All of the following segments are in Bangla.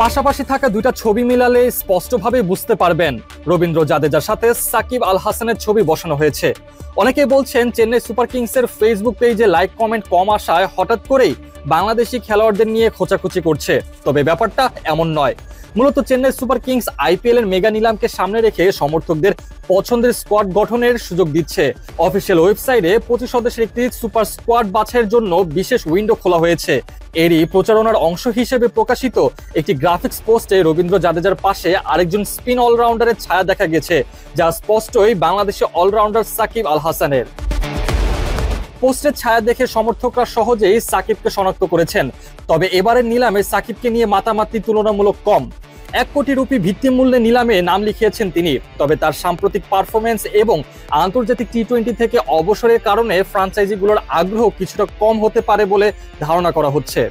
পাশাপাশি থাকা দুইটা ছবি মিলালে স্পষ্টভাবে বুঝতে পারবেন রবীন্দ্র জাদেজার সাথে সাকিব আল হাসানের ছবি বসানো হয়েছে। অনেকেই বলছেন চেন্নাই সুপার কিংসের ফেসবুক পেজে লাইক কমেন্ট কম আসায় হঠাৎ করেই বাংলাদেশি খেলোয়াড়দের নিয়ে খোঁচাখুচি করছে। তবে ব্যাপারটা এমন নয়। মূলত চেন্নাই সুপার কিংস আইপিএল এর মেগা নিলামকে সামনে রেখে সমর্থকদের পছন্দের স্কোয়াড গঠনের সুযোগ দিচ্ছে। অফিসিয়াল ওয়েবসাইটে 25 সদস্যের একটি সুপার স্কোয়াড বাছাইয়ের জন্য বিশেষ উইন্ডো খোলা হয়েছে। এরই প্রচারণার অংশ হিসেবে প্রকাশিত একটি গ্রাফিক্স পোস্টে রবীন্দ্র জাদেজার পাশে আরেকজন স্পিন অলরাউন্ডারের ছায়া দেখা গেছে, যা স্পষ্টই বাংলাদেশি অলরাউন্ডার সাকিব আল হাসানের। পোস্টের ছায়া দেখে সমর্থকরা সহজেই সাকিবকে শনাক্ত করেছেন। তবে এবারের নিলামে সাকিবকে নিয়ে মাতামাতি তুলনামূলক কম। 1 কোটি রুপি ভিত্তিমূল্যে নিলামে নাম লিখিয়েছেন তিনি। তবে তার সাম্প্রতিক পারফরমেন্স এবং আন্তর্জাতিক টি-20 থেকে অবসরের কারণে ফ্র্যাঞ্চাইজিগুলোর আগ্রহ কিছুটা কম হতে পারে বলে ধারণা করা হচ্ছে।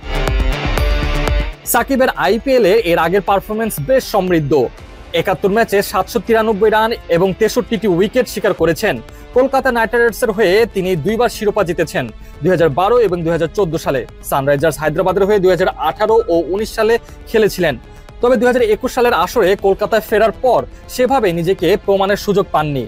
সাকিবের আইপিএলে এর আগের পারফরমেন্স বেশ সমৃদ্ধ। 71 ম্যাচে 793 রান এবং 63টি উইকেট শিকার করেছেন। কলকাতা নাইট রাইডার্সের হয়ে তিনি 2 বার শিরোপা জিতেছেন, 2012 এবং 2014 সালে। সানরাইজার্স হায়দ্রাবাদের হয়ে 2018 ও 19 সালে খেলেছিলেন। তবে 2021 সালের আসরে কলকাতায় ফেরার পর সেভাবে নিজেকে প্রমাণের সুযোগ পাননি।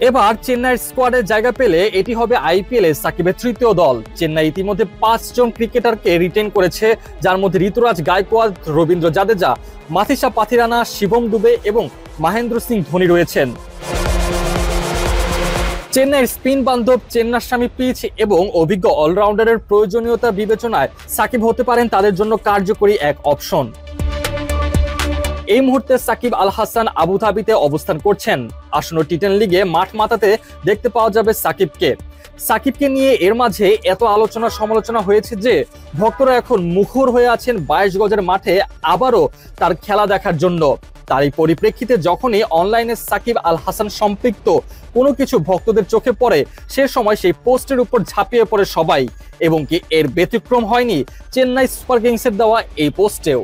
এবার চেন্নাইয়ের স্কোয়াডে জায়গা পেলে এটি হবে আইপিএলে সাকিবের তৃতীয় দল। চেন্নাই ইতিমধ্যে 5 জন ক্রিকেটারকে রিটেন করেছে, যার মধ্যে ঋতুরাজ গায়কোয়াদ, রবীন্দ্র জাদেজা, মাথিসা পাথিরানা, শিবম দুবে এবং মহেন্দ্র সিং ধোনি রয়েছেন। চেন্নাইয়ের স্পিন বান্ধব চেন্নাস্বামী পিচ এবং অভিজ্ঞ অলরাউন্ডারের প্রয়োজনীয়তা বিবেচনায় সাকিব হতে পারেন তাদের জন্য কার্যকরী এক অপশন। এই মুহূর্তে সাকিব আল হাসান আবুধাবিতে অবস্থান করছেন। আসন্ন টি10 লিগে মাঠ মাতাতে দেখতে পাওয়া যাবে সাকিবকে নিয়ে এর মাঝে এত আলোচনা সমালোচনা হয়েছে যে ভক্তরা এখন মুখর হয়ে আছেন 22 গজের মাঠে আবারও তার খেলা দেখার জন্য। তারই পরিপ্রেক্ষিতে যখনই অনলাইনে সাকিব আল হাসান সম্পৃক্ত কোনো কিছু ভক্তদের চোখে পড়ে, সে সময় সেই পোস্টের উপর ঝাঁপিয়ে পড়ে সবাই। এবং কি এর ব্যতিক্রম হয়নি চেন্নাই সুপার কিংসের দেওয়া এই পোস্টেও।